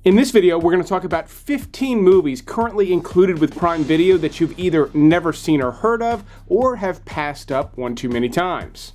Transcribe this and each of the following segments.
In this video, we're going to talk about 15 movies currently included with Prime Video that you've either never seen or heard of, or have passed up one too many times.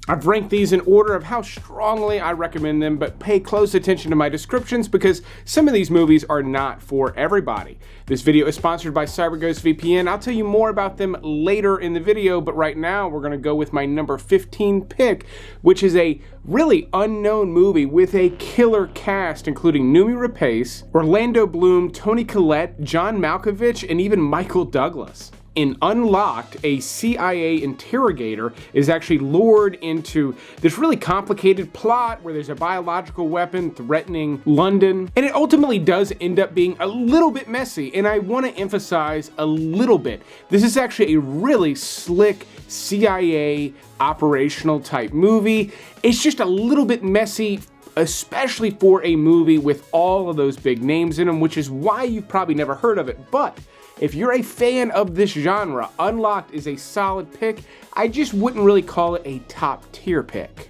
I've ranked these in order of how strongly I recommend them, but pay close attention to my descriptions because some of these movies are not for everybody. This video is sponsored by Cyberghost VPN. I'll tell you more about them later in the video, but right now we're going to go with my number 15 pick, which is a really unknown movie with a killer cast, including Noomi Rapace, Orlando Bloom, Toni Collette, John Malkovich, and even Michael Douglas. In Unlocked, a CIA interrogator is actually lured into this really complicated plot where there's a biological weapon threatening London, and it ultimately does end up being a little bit messy, and I want to emphasize a little bit. This is actually a really slick CIA operational type movie. It's just a little bit messy, especially for a movie with all of those big names in them, which is why you've probably never heard of it. But if you're a fan of this genre, Unlocked is a solid pick. I just wouldn't really call it a top tier pick.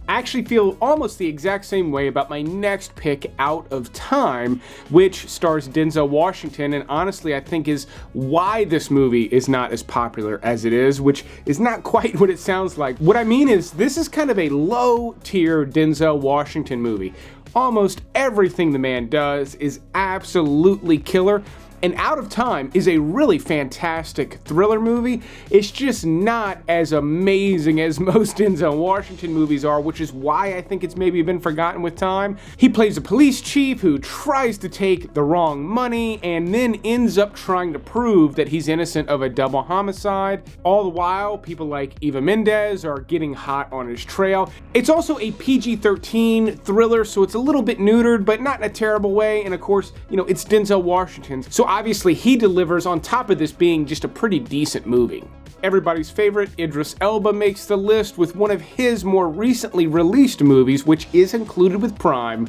I actually feel almost the exact same way about my next pick, Out of Time, which stars Denzel Washington, and honestly I think is why this movie is not as popular as it is, which is not quite what it sounds like. What I mean is, this is kind of a low tier Denzel Washington movie. Almost everything the man does is absolutely killer. And Out of Time is a really fantastic thriller movie. It's just not as amazing as most Denzel Washington movies are, which is why I think it's maybe been forgotten with time. He plays a police chief who tries to take the wrong money and then ends up trying to prove that he's innocent of a double homicide. All the while, people like Eva Mendes are getting hot on his trail. It's also a PG-13 thriller, so it's a little bit neutered, but not in a terrible way. And of course, you know, it's Denzel Washington. So obviously he delivers on top of this being just a pretty decent movie. Everybody's favorite, Idris Elba, makes the list with one of his more recently released movies, which is included with Prime,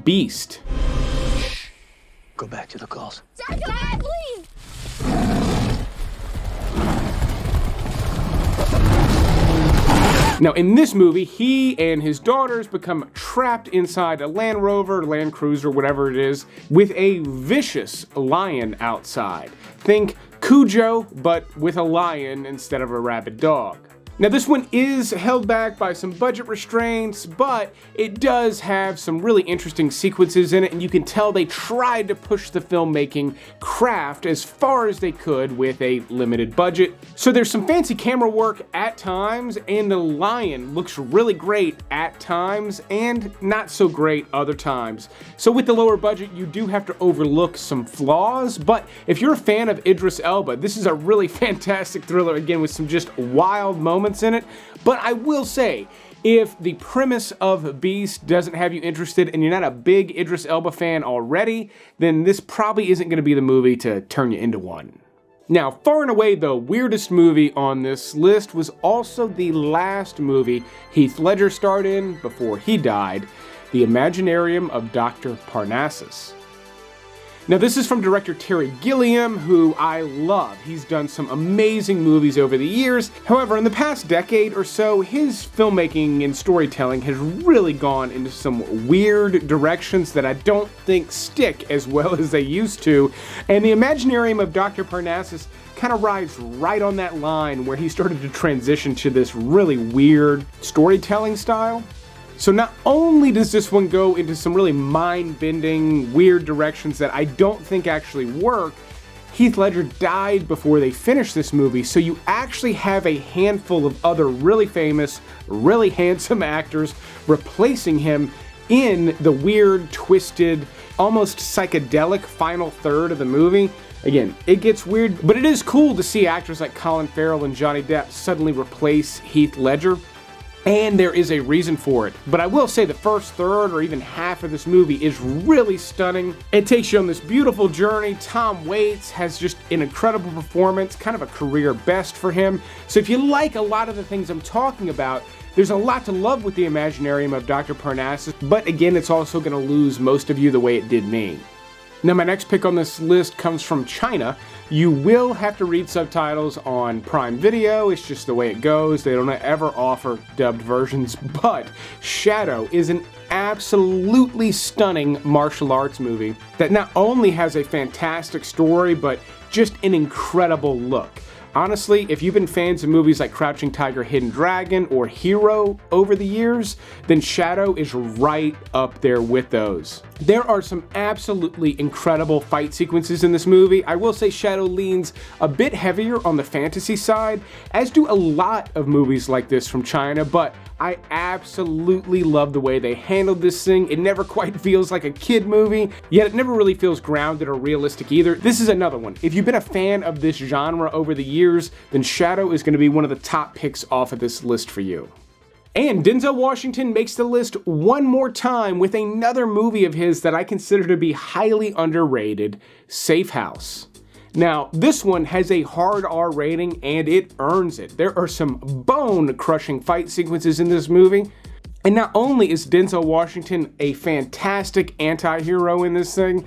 Beast. Shh. Go back to the calls. Dad, please! Now, in this movie, he and his daughters become trapped inside a Land Rover, Land Cruiser, whatever it is, with a vicious lion outside. Think Cujo, but with a lion instead of a rabid dog. Now, this one is held back by some budget restraints, but it does have some really interesting sequences in it, and you can tell they tried to push the filmmaking craft as far as they could with a limited budget. So there's some fancy camera work at times, and the lion looks really great at times, and not so great other times. So with the lower budget, you do have to overlook some flaws, but if you're a fan of Idris Elba, this is a really fantastic thriller, again, with some just wild moments in it. But I will say, if the premise of Beast doesn't have you interested and you're not a big Idris Elba fan already, then this probably isn't going to be the movie to turn you into one. Now, far and away the weirdest movie on this list was also the last movie Heath Ledger starred in before he died, The Imaginarium of Dr. Parnassus. Now, this is from director Terry Gilliam, who I love. He's done some amazing movies over the years. However, in the past decade or so, his filmmaking and storytelling has really gone into some weird directions that I don't think stick as well as they used to. And The Imaginarium of Dr. Parnassus kind of rides right on that line where he started to transition to this really weird storytelling style. So not only does this one go into some really mind-bending, weird directions that I don't think actually work, Heath Ledger died before they finished this movie, so you actually have a handful of other really famous, really handsome actors replacing him in the weird, twisted, almost psychedelic final third of the movie. Again, it gets weird, but it is cool to see actors like Colin Farrell and Johnny Depp suddenly replace Heath Ledger. And there is a reason for it. But I will say the first third or even half of this movie is really stunning. It takes you on this beautiful journey. Tom Waits has just an incredible performance, kind of a career best for him. So if you like a lot of the things I'm talking about, there's a lot to love with The Imaginarium of Dr. Parnassus, but again, it's also going to lose most of you the way it did me. Now my next pick on this list comes from China. You will have to read subtitles on Prime Video, it's just the way it goes. They don't ever offer dubbed versions, but Shadow is an absolutely stunning martial arts movie that not only has a fantastic story, but just an incredible look. Honestly, if you've been fans of movies like Crouching Tiger, Hidden Dragon, or Hero over the years, then Shadow is right up there with those. There are some absolutely incredible fight sequences in this movie. I will say Shadow leans a bit heavier on the fantasy side, as do a lot of movies like this from China, but I absolutely love the way they handled this thing. It never quite feels like a kid movie, yet it never really feels grounded or realistic either. This is another one. If you've been a fan of this genre over the years, then Shadow is going to be one of the top picks off of this list for you. And Denzel Washington makes the list one more time with another movie of his that I consider to be highly underrated, Safe House. Now, this one has a hard R rating and it earns it. There are some bone-crushing fight sequences in this movie. And not only is Denzel Washington a fantastic anti-hero in this thing,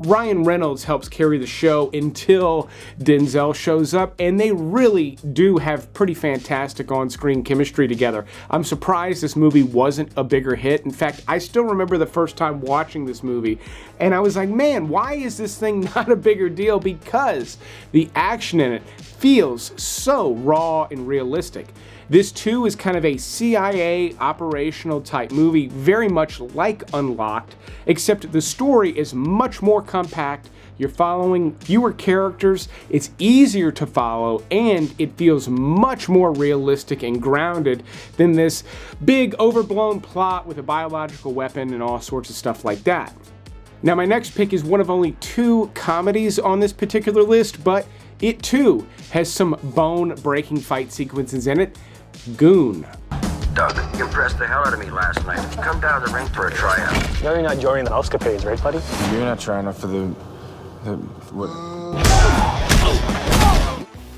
Ryan Reynolds helps carry the show until Denzel shows up, and they really do have pretty fantastic on-screen chemistry together. I'm surprised this movie wasn't a bigger hit. In fact, I still remember the first time watching this movie, and I was like, man, why is this thing not a bigger deal? Because the action in it feels so raw and realistic. This too is kind of a CIA operational type movie, very much like Unlocked, except the story is much more compact. You're following fewer characters, it's easier to follow, and it feels much more realistic and grounded than this big overblown plot with a biological weapon and all sorts of stuff like that. Now my next pick is one of only 2 comedies on this particular list, but it too has some bone-breaking fight sequences in it. Goon. Doug, you impressed the hell out of me last night. Come down to the ring for a tryout. No, you're not joining the escapades, right, buddy? You're not trying out for what?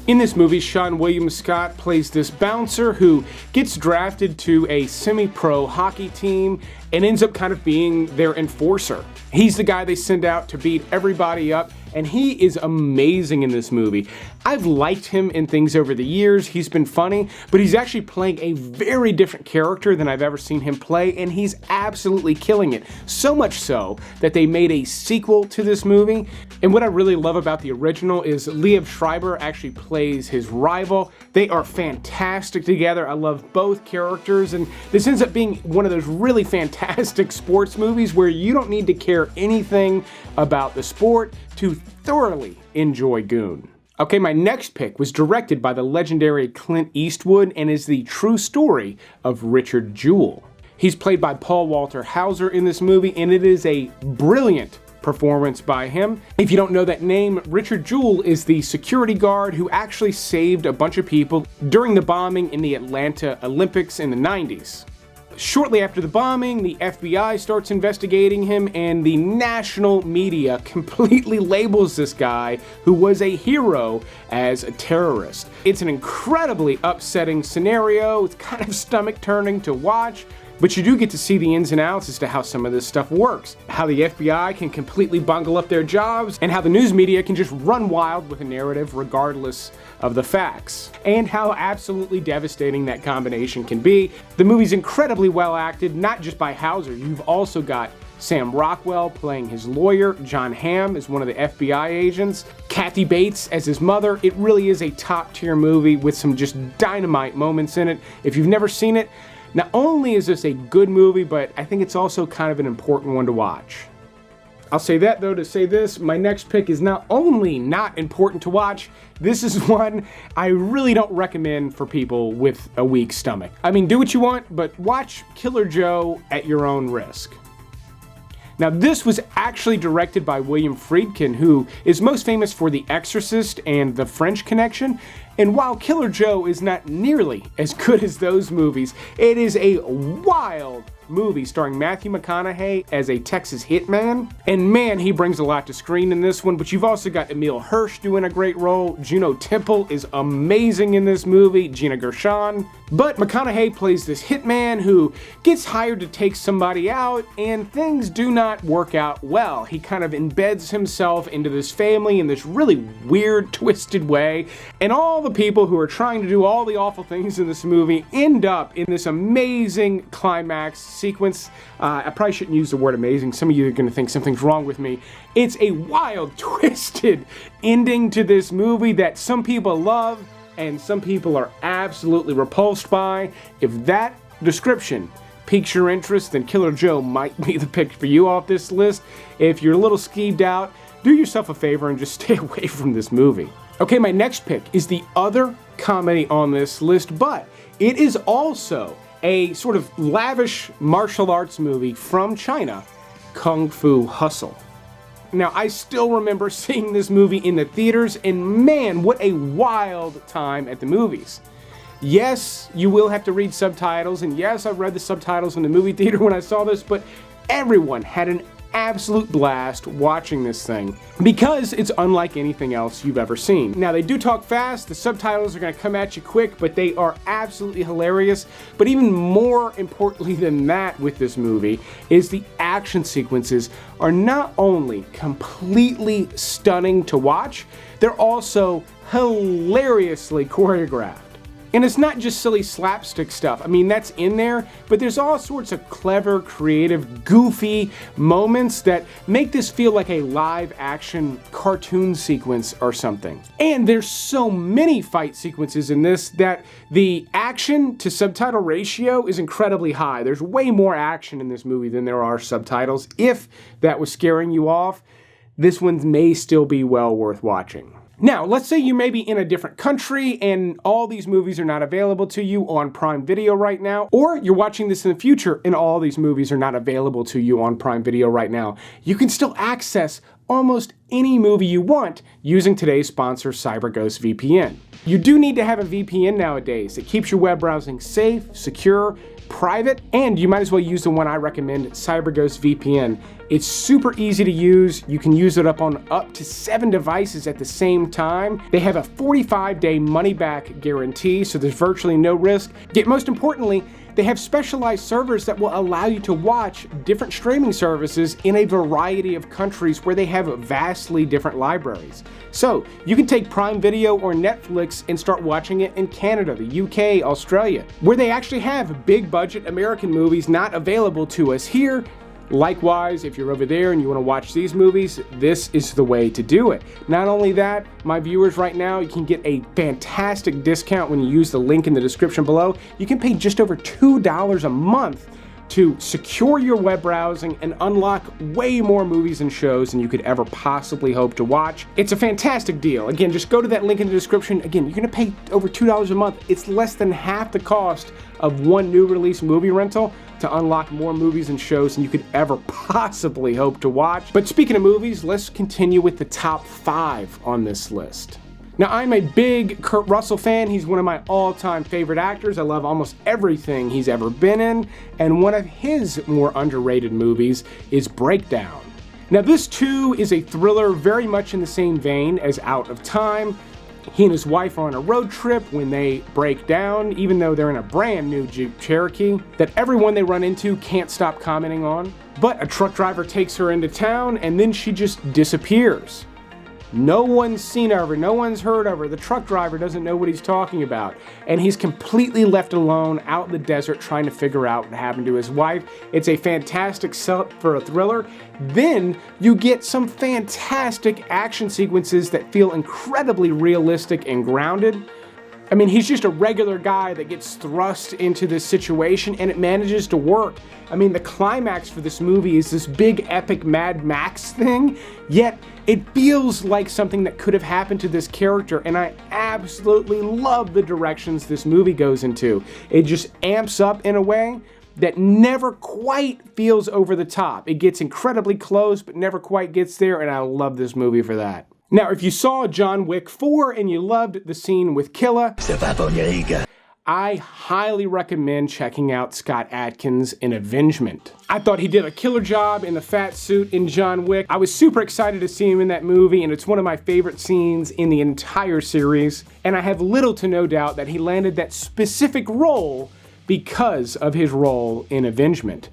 In this movie, Sean William Scott plays this bouncer who gets drafted to a semi-pro hockey team and ends up kind of being their enforcer. He's the guy they send out to beat everybody up, and he is amazing in this movie. I've liked him in things over the years, he's been funny, but he's actually playing a very different character than I've ever seen him play, and he's absolutely killing it. So much so that they made a sequel to this movie, and what I really love about the original is Liev Schreiber actually plays his rival. They are fantastic together. I love both characters, and this ends up being one of those really fantastic sports movies where you don't need to care anything about the sport to thoroughly enjoy Goon. Okay, my next pick was directed by the legendary Clint Eastwood and is the true story of Richard Jewell. He's played by Paul Walter Hauser in this movie, and it is a brilliant performance by him. If you don't know that name, Richard Jewell is the security guard who actually saved a bunch of people during the bombing in the Atlanta Olympics in the 90s. Shortly after the bombing, the FBI starts investigating him, and the national media completely labels this guy, who was a hero, as a terrorist. It's an incredibly upsetting scenario. It's kind of stomach-turning to watch, but you do get to see the ins and outs as to how some of this stuff works. How the FBI can completely bungle up their jobs, and how the news media can just run wild with a narrative regardless of the facts. And how absolutely devastating that combination can be. The movie's incredibly well acted, not just by Hauser. You've also got Sam Rockwell playing his lawyer, John Hamm as one of the FBI agents, Kathy Bates as his mother. It really is a top-tier movie with some just dynamite moments in it. If you've never seen it, not only is this a good movie, but I think it's also kind of an important one to watch. I'll say that though to say this, my next pick is not only not important to watch, this is one I really don't recommend for people with a weak stomach. I mean, do what you want, but watch Killer Joe at your own risk. Now, this was actually directed by William Friedkin, who is most famous for The Exorcist and The French Connection, And while Killer Joe is not nearly as good as those movies, it is a wild movie starring Matthew McConaughey as a Texas hitman. And man, he brings a lot to screen in this one, but you've also got Emile Hirsch doing a great role. Juno Temple is amazing in this movie, Gina Gershon. But McConaughey plays this hitman who gets hired to take somebody out, and things do not work out well. He kind of embeds himself into this family in this really weird, twisted way, and all the people who are trying to do all the awful things in this movie end up in this amazing climax sequence. I probably shouldn't use the word amazing. Some of you are going to think something's wrong with me. It's a wild, twisted ending to this movie that some people love and some people are absolutely repulsed by. If that description piques your interest, then Killer Joe might be the pick for you off this list. If you're a little skeeved out, do yourself a favor and just stay away from this movie. Okay, my next pick is the other comedy on this list, but it is also a sort of lavish martial arts movie from China, Kung Fu Hustle. Now, I still remember seeing this movie in the theaters, and man, what a wild time at the movies. Yes, you will have to read subtitles, and yes, I read the subtitles in the movie theater when I saw this, but everyone had an absolute blast watching this thing because it's unlike anything else you've ever seen. Now, they do talk fast, the subtitles are going to come at you quick, but they are absolutely hilarious. But even more importantly than that with this movie is the action sequences are not only completely stunning to watch, they're also hilariously choreographed. And it's not just silly slapstick stuff. I mean, that's in there, but there's all sorts of clever, creative, goofy moments that make this feel like a live action cartoon sequence or something. And there's so many fight sequences in this that the action to subtitle ratio is incredibly high. There's way more action in this movie than there are subtitles. If that was scaring you off, this one may still be well worth watching. Now, let's say you may be in a different country and all these movies are not available to you on Prime Video right now, or you're watching this in the future and all these movies are not available to you on Prime Video right now. You can still access almost any movie you want using today's sponsor, Cyberghost VPN. You do need to have a VPN nowadays. It keeps your web browsing safe, secure, private, and you might as well use the one I recommend, Cyberghost VPN. It's super easy to use. You can use it on up to 7 devices at the same time. They have a 45-day money-back guarantee, so there's virtually no risk. Yet most importantly, they have specialized servers that will allow you to watch different streaming services in a variety of countries where they have vastly different libraries. So you can take Prime Video or Netflix and start watching it in Canada, the UK, Australia, where they actually have big budget American movies not available to us here. Likewise, if you're over there and you want to watch these movies, this is the way to do it. Not only that, my viewers right now, you can get a fantastic discount when you use the link in the description below. You can pay just over $2 a month to secure your web browsing and unlock way more movies and shows than you could ever possibly hope to watch. It's a fantastic deal. Again, just go to that link in the description. Again, you're gonna pay over $2 a month. It's less than half the cost of one new release movie rental to unlock more movies and shows than you could ever possibly hope to watch. But speaking of movies, let's continue with the top 5 on this list. Now, I'm a big Kurt Russell fan. He's one of my all-time favorite actors. I love almost everything he's ever been in, and one of his more underrated movies is Breakdown. Now, this too is a thriller very much in the same vein as Out of Time. He and his wife are on a road trip when they break down, even though they're in a brand new Jeep Cherokee that everyone they run into can't stop commenting on. But a truck driver takes her into town and then she just disappears. No one's seen of her, no one's heard of her. The truck driver doesn't know what he's talking about. And he's completely left alone out in the desert trying to figure out what happened to his wife. It's a fantastic setup for a thriller. Then you get some fantastic action sequences that feel incredibly realistic and grounded. I mean, he's just a regular guy that gets thrust into this situation and it manages to work. I mean, the climax for this movie is this big epic Mad Max thing, yet it feels like something that could have happened to this character, and I absolutely love the directions this movie goes into. It just amps up in a way that never quite feels over the top. It gets incredibly close, but never quite gets there, and I love this movie for that. Now, if you saw John Wick 4 and you loved the scene with Killa, I highly recommend checking out Scott Adkins in Avengement. I thought he did a killer job in the fat suit in John Wick. I was super excited to see him in that movie, and it's one of my favorite scenes in the entire series. And I have little to no doubt that he landed that specific role because of his role in Avengement.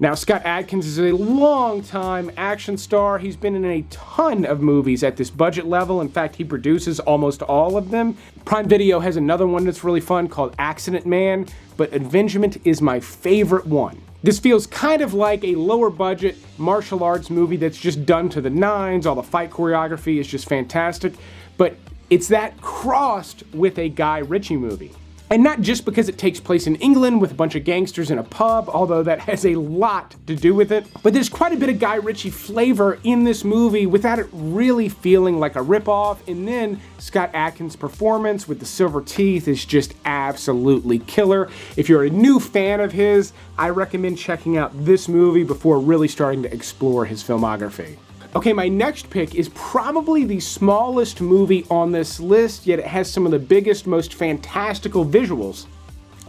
Now, Scott Adkins is a long-time action star. He's been in a ton of movies at this budget level. In fact, he produces almost all of them. Prime Video has another one that's really fun called Accident Man, but Avengement is my favorite one. This feels kind of like a lower-budget martial arts movie that's just done to the nines. All the fight choreography is just fantastic, but it's that crossed with a Guy Ritchie movie. And not just because it takes place in England with a bunch of gangsters in a pub, although that has a lot to do with it, but there's quite a bit of Guy Ritchie flavor in this movie without it really feeling like a ripoff. And then Scott Adkins' performance with the silver teeth is just absolutely killer. If you're a new fan of his, I recommend checking out this movie before really starting to explore his filmography. Okay, my next pick is probably the smallest movie on this list, yet it has some of the biggest, most fantastical visuals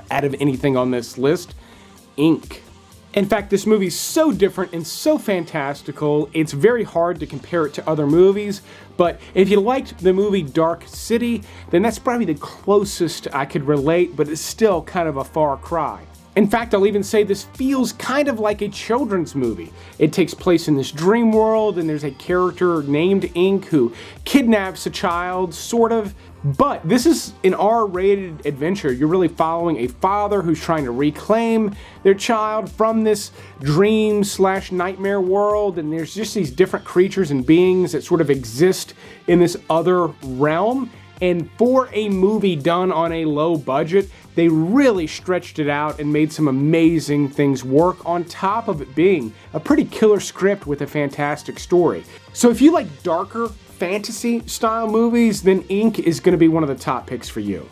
out of anything on this list, Ink. In fact, this movie's so different and so fantastical, it's very hard to compare it to other movies, but if you liked the movie Dark City, then that's probably the closest I could relate, but it's still kind of a far cry. In fact, I'll even say this feels kind of like a children's movie. It takes place in this dream world, and there's a character named Ink who kidnaps a child, sort of. But this is an R-rated adventure. You're really following a father who's trying to reclaim their child from this dream/nightmare world, and there's just these different creatures and beings that sort of exist in this other realm. And for a movie done on a low budget, they really stretched it out and made some amazing things work on top of it being a pretty killer script with a fantastic story. So if you like darker fantasy style movies, then Ink is going to be one of the top picks for you.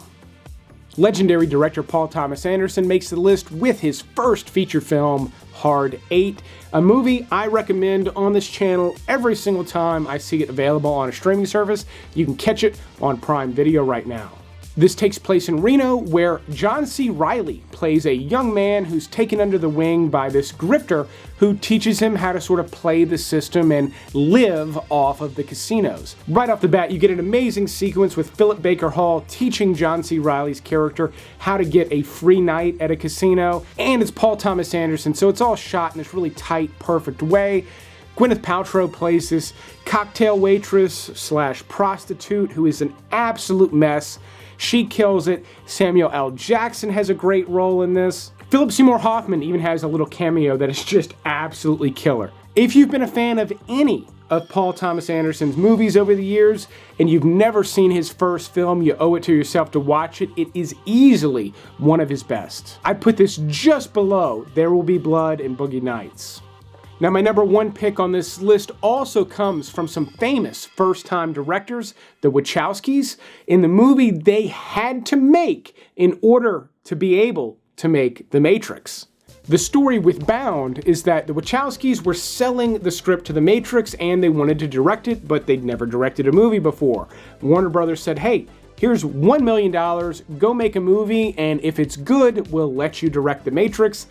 Legendary director Paul Thomas Anderson makes the list with his first feature film, Hard 8, a movie I recommend on this channel every single time I see it available on a streaming service. You can catch it on Prime Video right now. This takes place in Reno, where John C. Reilly plays a young man who's taken under the wing by this grifter who teaches him how to sort of play the system and live off of the casinos. Right off the bat, you get an amazing sequence with Philip Baker Hall teaching John C. Reilly's character how to get a free night at a casino, and it's Paul Thomas Anderson, so it's all shot in this really tight, perfect way. Gwyneth Paltrow plays this cocktail waitress/prostitute who is an absolute mess. She kills it. Samuel L. Jackson has a great role in this. Philip Seymour Hoffman even has a little cameo that is just absolutely killer. If you've been a fan of any of Paul Thomas Anderson's movies over the years, and you've never seen his first film, you owe it to yourself to watch it. It is easily one of his best. I'd put this just below There Will Be Blood and Boogie Nights. Now, my number one pick on this list also comes from some famous first-time directors, the Wachowskis, in the movie they had to make in order to be able to make The Matrix. The story with Bound is that the Wachowskis were selling the script to The Matrix and they wanted to direct it, but they'd never directed a movie before. Warner Brothers said, hey, here's $1 million, go make a movie, and if it's good, we'll let you direct The Matrix.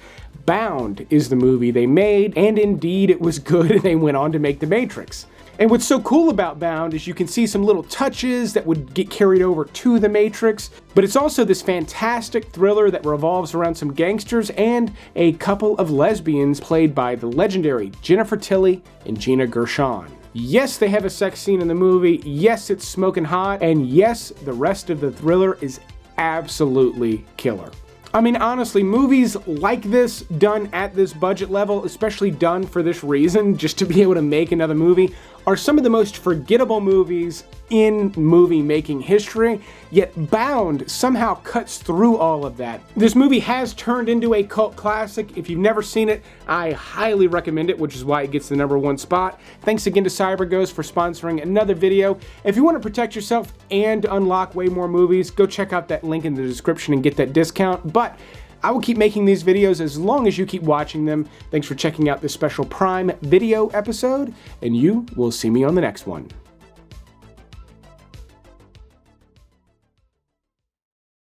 Bound is the movie they made, and indeed it was good, and they went on to make The Matrix. And what's so cool about Bound is you can see some little touches that would get carried over to The Matrix, but it's also this fantastic thriller that revolves around some gangsters and a couple of lesbians played by the legendary Jennifer Tilly and Gina Gershon. Yes, they have a sex scene in the movie, yes, it's smoking hot, and yes, the rest of the thriller is absolutely killer. I mean, honestly, movies like this, done at this budget level, especially done for this reason, just to be able to make another movie, are some of the most forgettable movies in movie making history, yet Bound somehow cuts through all of that. This movie has turned into a cult classic. If you've never seen it, I highly recommend it, which is why it gets the #1 spot. Thanks again to Cyberghost for sponsoring another video. If you want to protect yourself and unlock way more movies, go check out that link in the description and get that discount. But I will keep making these videos as long as you keep watching them. Thanks for checking out this special Prime Video episode, and you will see me on the next one.